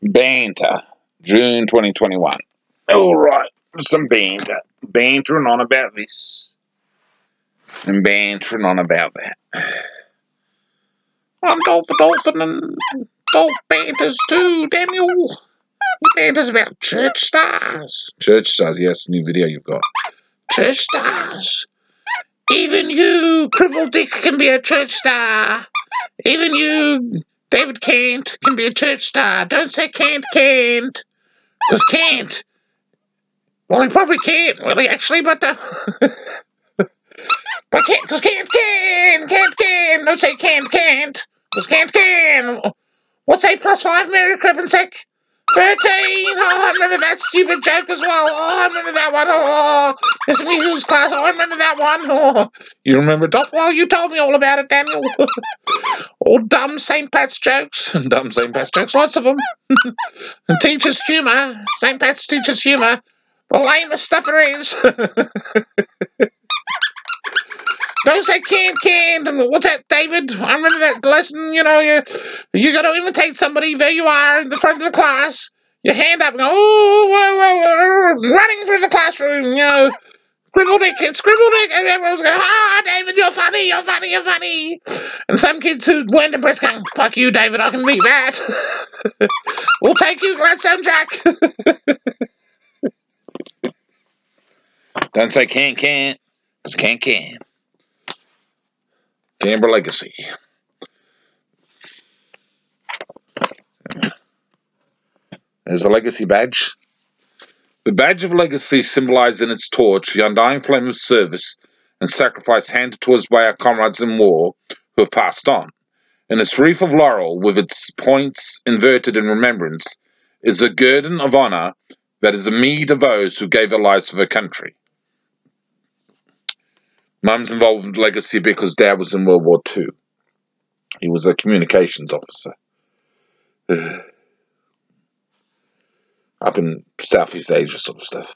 Banter, June 2021. Alright, some banter. Bantering on about this. And bantering on about that. I'm Dolphin and Dolph banters too, Daniel. Banters about church stars. Church stars, yes, new video you've got. Church stars. Even you, Cripple Dick, can be a church star. Even you, David Kent, can be a church star. Don't say can't. Because can't. Well, he probably can't, really, actually, but but can't, because can't. Don't say can't. Because can't. What's 8 plus 5, Mary Crippensec? 13. Oh, I remember that stupid joke as well. Oh, I remember that one. Oh, it's me who's class. Oh, I remember that one. Oh, you remember it? Well, you told me all about it, Daniel. All dumb St. Pat's jokes. Dumb St. Pat's jokes, lots of them. And teachers' humour. St. Pat's teachers' humour. The lamest stuff there is. Don't say can't. What's that, David? I remember that lesson, you got to imitate somebody. There you are in the front of the class. Your hand up and go, running through the classroom, Scribble Dick, and everyone's going, David, you're funny. And some kids who weren't impressed going, fuck you, David, I can be that. We'll take you, Gladstone Jack. Don't say can't, because can't. Canberra Legacy. There's a legacy badge. The badge of legacy symbolized in its torch the undying flame of service and sacrifice handed to us by our comrades in war who have passed on. In its wreath of laurel, with its points inverted in remembrance, is a guerdon of honour that is a meed of those who gave their lives for their country. Mum's involved with legacy because Dad was in World War II. He was a communications officer. Up in Southeast Asia sort of stuff.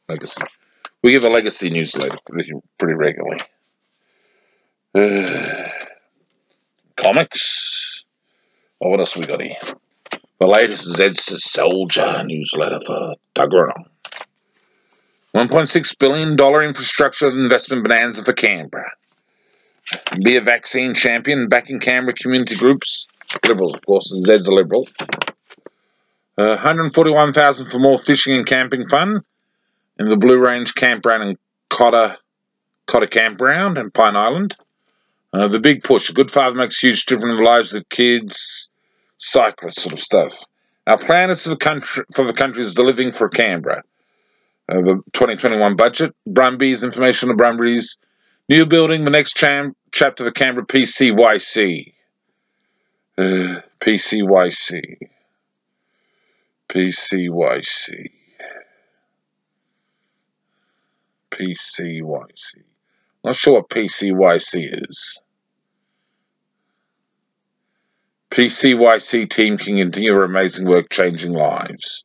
Legacy. We give a legacy newsletter pretty regularly. Comics. Oh, what else we got here? The latest is Ed's Soldier newsletter for Tuggeranong. $1.6 billion infrastructure investment bonanza for Canberra. Be a vaccine champion backing Canberra community groups. Liberals, of course, and Zed's a Liberal. $141,000 for more fishing and camping fun in the Blue Range Campground and Cotter Campground and Pine Island. The big push. A good father makes a huge difference in the lives of kids, cyclists, sort of stuff. Our plan is for the country is the living for Canberra. The 2021 budget, Brumbies, information on Brumbies, new building, the next chapter of the Canberra PCYC. PCYC. Not sure what PCYC is. PCYC team can continue your amazing work changing lives.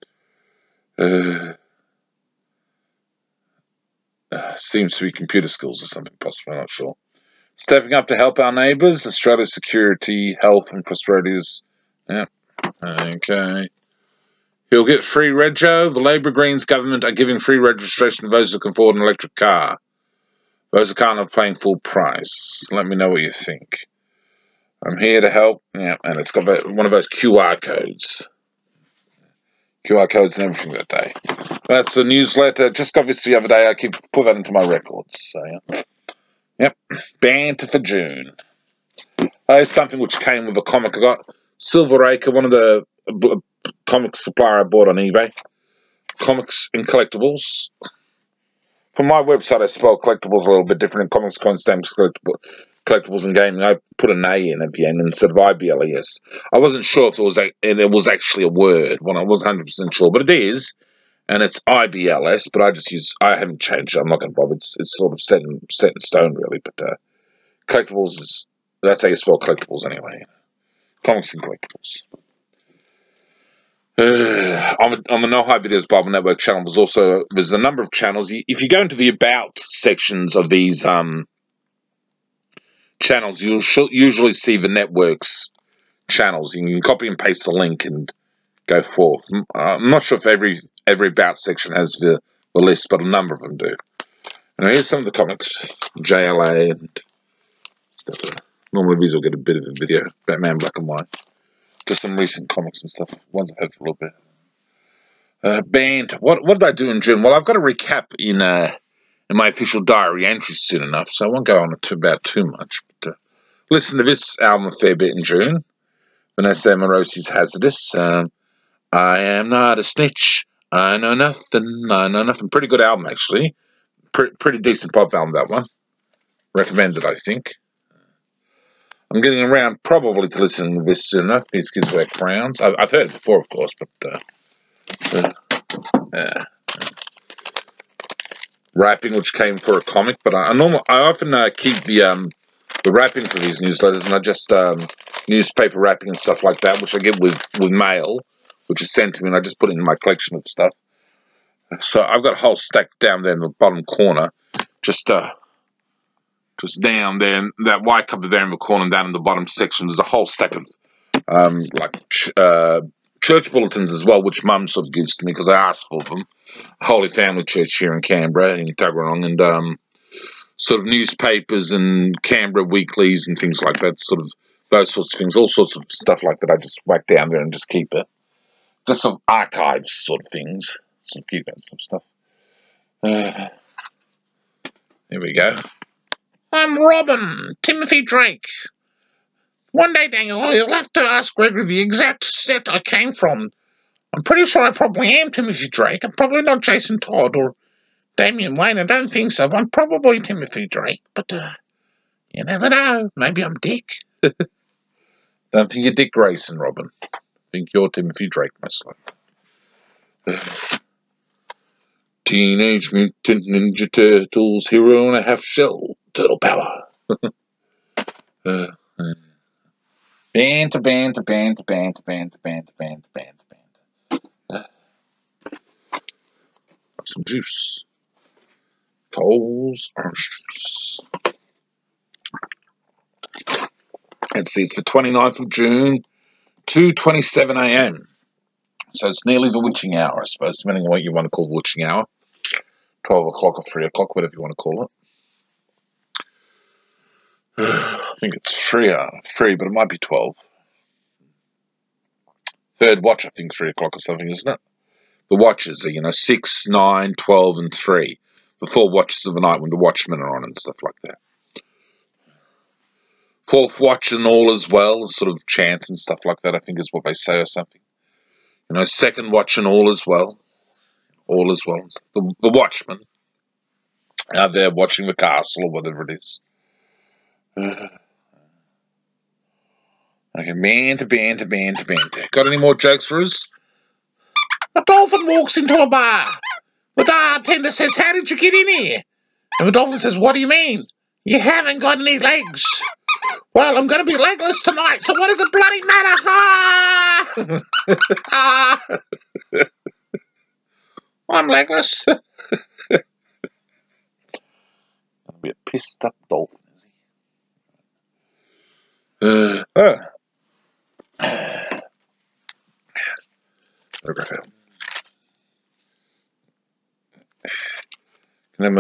Seems to be computer skills or something, possibly, I'm not sure. Stepping up to help our neighbours, Australia's security, health and prosperity is... Yep, okay. He'll get free rego. The Labor Greens government are giving free registration to those who can afford an electric car. Those who can't are paying full price. Let me know what you think. I'm here to help. Yeah, and it's got one of those QR codes. QR codes and everything that day. That's the newsletter. Just got this the other day. I put that into my records. So, yeah. Yep. Banter for June. Here's something which came with a comic I got. Silver Acre, one of the comic supplier I bought on eBay. Comics and collectibles. From my website, I spell collectibles a little bit different. In comics, coins, stamps, collectibles and gaming, I put an A in at the end instead of IBLES. I wasn't sure if it was actually a word. Well, I wasn't 100% sure, but it is, and it's IBLS. But I haven't changed it. I'm not going to bother. It's sort of set in stone, really. But collectibles that's how you spell collectibles anyway. Comics and collectibles. On the Noahide Videos Bible Network channel, there's a number of channels. If you go into the About sections of these channels, you'll usually see the network's channels. You can copy and paste the link and go forth. I'm not sure if every About section has the list, but a number of them do. Now here's some of the comics, JLA and stuff. Normally these will get a bit of a video. Batman Black and White. Just some recent comics and stuff. Ones I've had for a little bit. Banter. What did I do in June? Well, I've got a recap in my official diary entries soon enough, so I won't go on about too much. But listen to this album a fair bit in June. Vanessa Amorosi's Hazardous. I am not a snitch. I know nothing. I know nothing. Pretty good album, actually. Pretty decent pop album, that one. Recommended, I think. I'm getting around probably to listening to this soon enough. These Kids Wear Crowns. I've heard it before, of course, but rapping, which came for a comic, but I often keep the wrapping for these newsletters, and I just newspaper wrapping and stuff like that, which I get with mail, which is sent to me, and I just put it in my collection of stuff. So I've got a whole stack down there in the bottom corner, just down there, that white cupboard there in the corner, and down in the bottom section, there's a whole stack of church bulletins as well, which Mum sort of gives to me because I asked for them. Holy Family Church here in Canberra, in Tuggeranong, and sort of newspapers and Canberra weeklies and things like that, sort of those sorts of things, all sorts of stuff like that. I just whack down there and just keep it. Just sort of archives sort of things. Sort of keep that sort of stuff. Here we go. I'm Robin, Timothy Drake. One day, Daniel, you'll have to ask Gregory the exact set I came from. I'm pretty sure I probably am Timothy Drake. I'm probably not Jason Todd or Damian Wayne. I don't think so. I'm probably Timothy Drake, but you never know. Maybe I'm Dick. Don't think you're Dick Grayson, Robin. I think you're Timothy Drake, most likely. Teenage Mutant Ninja Turtles, hero and a half shell, turtle power. Banter. Some juice. Coles orange juice. Let's see, it's the 29th of June, 2:27 a.m. So it's nearly the witching hour, I suppose, depending on what you want to call the witching hour. 12 o'clock or 3 o'clock, whatever you want to call it. I think it's 3, but it might be 12. Third watch, I think, 3 o'clock or something, isn't it? The watches are, 6, 9, 12, and 3. The 4 watches of the night when the watchmen are on and stuff like that. Fourth watch and all as well, sort of chants and stuff like that, I think is what they say or something. Second watch and all as well. All as well. The watchmen out there watching the castle or whatever it is. Okay, banter. Got any more jokes for us? A dolphin walks into a bar. The bartender says, "How did you get in here?" And the dolphin says, "What do you mean? You haven't got any legs." "Well, I'm going to be legless tonight, so what does it bloody matter?" I'm legless. I'll be a pissed up dolphin, is he? And then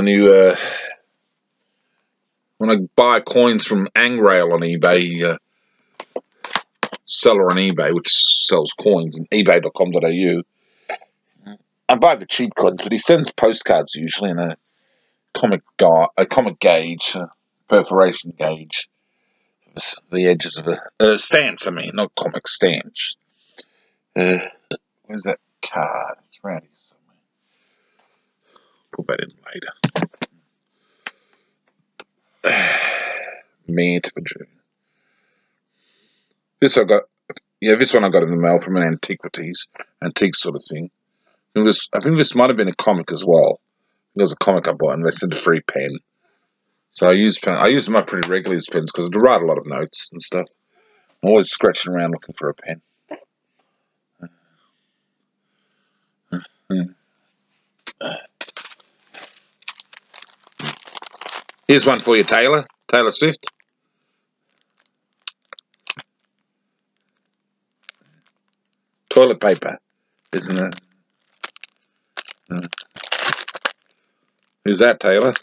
when I buy coins from Angrail on eBay, seller on eBay, which sells coins, and ebay.com.au, I buy the cheap coins, but he sends postcards usually in a comic gauge, perforation gauge, the edges of the stamps. I mean, not comic stamps. Where's that card? It's around here somewhere. Put that in later. Banter for June. This one I got in the mail from an antique sort of thing. I think this might have been a comic as well. It was a comic I bought, and they sent a free pen. So I use them up pretty regularly as pens because I do write a lot of notes and stuff. I'm always scratching around looking for a pen. Here's one for you, Taylor Swift. toilet paper, isn't it? Who's that, Taylor?